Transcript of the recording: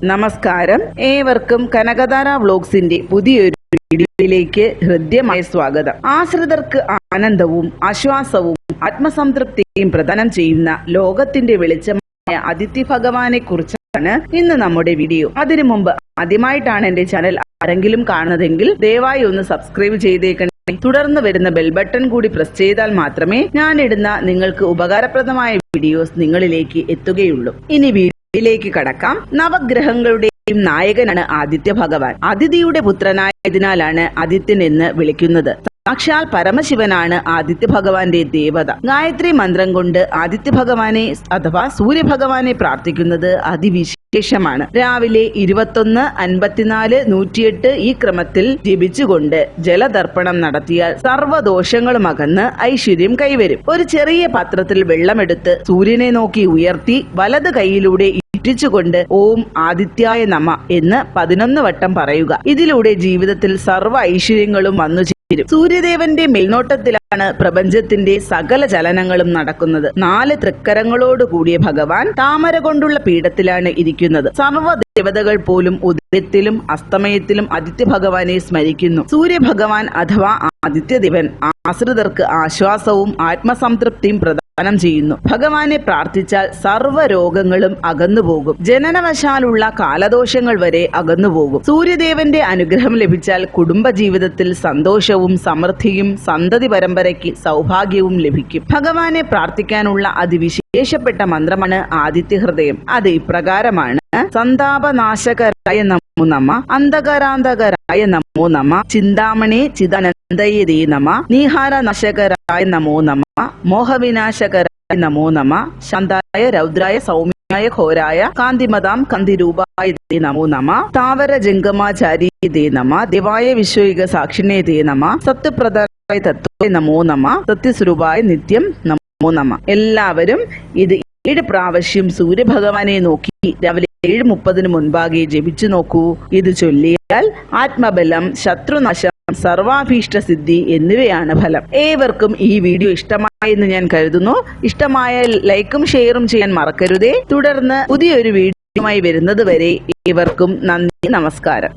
നമസ്കാരം, ഏവർക്കും കനകധാര വ്ലോഗ്സിന്റെ പുതിയൊരു വീഡിയോയിലേക്ക് ഹൃദ്യമായ സ്വാഗതം. ആശ്രിതർക്ക് ആനന്ദവും ആശ്വാസവും ആത്മസംതൃപ്തിയും പ്രദാനം ചെയ്യുന്ന ലോകത്തിന്റെ വെളിച്ചമായ ആദിത്യ ഭഗവാനെ കുറിച്ചാണ് ഇന്ന് നമ്മുടെ വീഡിയോ. അതിനു മുമ്പ് ആദ്യമായിട്ടാണ് എന്റെ ചാനൽ ആരെങ്കിലും കാണുന്നതെങ്കിൽ ദയവായി ഒന്ന് സബ്സ്ക്രൈബ് ചെയ്തേക്കണം. തുടർന്ന് വരുന്ന ബെൽ ബട്ടൺ കൂടി പ്രസ് ചെയ്താൽ മാത്രമേ ഞാനിടുന്ന നിങ്ങൾക്ക് ഉപകാരപ്രദമായ വീഡിയോസ് നിങ്ങളിലേക്ക് എത്തുകയുള്ളൂ. ഇനി വീഡിയോയിലേക്ക് കടക്കാം. നവഗ്രഹങ്ങളുടെയും നായകനാണ് ആദിത്യ ഭഗവാൻ. അതിഥിയുടെ പുത്രനായതിനാലാണ് ആദിത്യൻ എന്ന് വിളിക്കുന്നത്. സാക്ഷാൽ പരമശിവനാണ് ആദിത്യ ഭഗവാന്റെ ദേവത. ഗായത്രി മന്ത്രം കൊണ്ട് ആദിത്യ ഭഗവാനെ അഥവാ സൂര്യഭഗവാനെ പ്രാർത്ഥിക്കുന്നത് അതിവിശേഷമാണ്. രാവിലെ 21, 54, 108 ഈ ക്രമത്തിൽ ജപിച്ചുകൊണ്ട് ജലതർപ്പണം നടത്തിയാൽ സർവ്വദോഷങ്ങളും അകന്ന് ഐശ്വര്യം കൈവരും. ഒരു ചെറിയ പാത്രത്തിൽ വെള്ളമെടുത്ത് സൂര്യനെ നോക്കി ഉയർത്തി വലത് കൈയിലൂടെ ഇറ്റിച്ചുകൊണ്ട് ഓം ആദിത്യായ നമ എന്ന് 11 വട്ടം പറയുക. ഇതിലൂടെ ജീവിതത്തിൽ സർവ്വ ഐശ്വര്യങ്ങളും വന്നു ചേരും. സൂര്യദേവന്റെ മേൽനോട്ടത്തിലാണ് പ്രപഞ്ചത്തിന്റെ സകല ചലനങ്ങളും നടക്കുന്നത്. 4 തൃക്കരങ്ങളോട് കൂടിയ ഭഗവാൻ താമര കൊണ്ടുള്ള പീഠത്തിലാണ് ഇരിക്കുന്നത്. സർവ്വ ദേവതകൾ പോലും ഉദയത്തിലും അസ്തമയത്തിലും ആദിത്യ ഭഗവാനെ സ്മരിക്കുന്നു. സൂര്യഭഗവാൻ അഥവാ ആദിത്യദേവൻ ആശ്രിതർക്ക് ആശ്വാസവും ആത്മസംതൃപ്തിയും പ്രദാനം ചെയ്യുന്നു. ഭഗവാനെ പ്രാർത്ഥിച്ചാൽ സർവ്വ രോഗങ്ങളും അകന്നുപോകും. ജനനവശാലുള്ള കാലദോഷങ്ങൾ വരെ അകന്നുപോകും. സൂര്യദേവന്റെ അനുഗ്രഹം ലഭിച്ചാൽ കുടുംബജീവിതത്തിൽ സന്തോഷവും സമൃദ്ധിയും സന്തതി പരമ്പരയ്ക്ക് സൗഭാഗ്യവും ലഭിക്കും. ഭഗവാനെ പ്രാർത്ഥിക്കാനുള്ള അതിവിശേഷപ്പെട്ട മന്ത്രമാണ് ആദിത്യ ഹൃദയം. അത് ഇപ്രകാരമാണ്: സന്താപനാശകരായ നമോ നമ, അന്ധകാരാന്തകരായ നമോ നമ, ചിന്താമണി ചിദാനന്ദയതേ നമ, നീഹാരനാശകരായ നമോ നമ, മോഹവിനാശകരായ നമോ നമ, ശാന്തായ രൗദ്രായ സൗമ്യായ ഘോരായ കാന്തിമതാം കന്തിരൂപായ നമോ നമ, താവര ജംഗമാചാര്യതേ നമ, ദേവായ വിശ്വയുഗ സാക്ഷിണേ നമ, സത്യപ്രദായ തത്വേ നമോ നമ, സത്യസ്വരൂപായ നിത്യം നമോ നമ. എല്ലാവരും ഇത് 7 പ്രാവശ്യം സൂര്യഭഗവാനെ നോക്കി രാവിലെ 7:30 മുൻപാകെ ജപിച്ചു നോക്കൂ. ഇത് ചൊല്ലിയാൽ ആത്മബലം, ശത്രുനാശം, സർവാഭീഷ്ട സിദ്ധി എന്നിവയാണ് ഫലം. ഏവർക്കും ഈ വീഡിയോ ഇഷ്ടമായെന്ന് ഞാൻ കരുതുന്നു. ഇഷ്ടമായാൽ ലൈക്കും ഷെയറും ചെയ്യാൻ മറക്കരുതേ. തുടർന്ന് പുതിയൊരു വീഡിയോയുമായി വരുന്നത് വരെ ഏവർക്കും നന്ദി, നമസ്കാരം.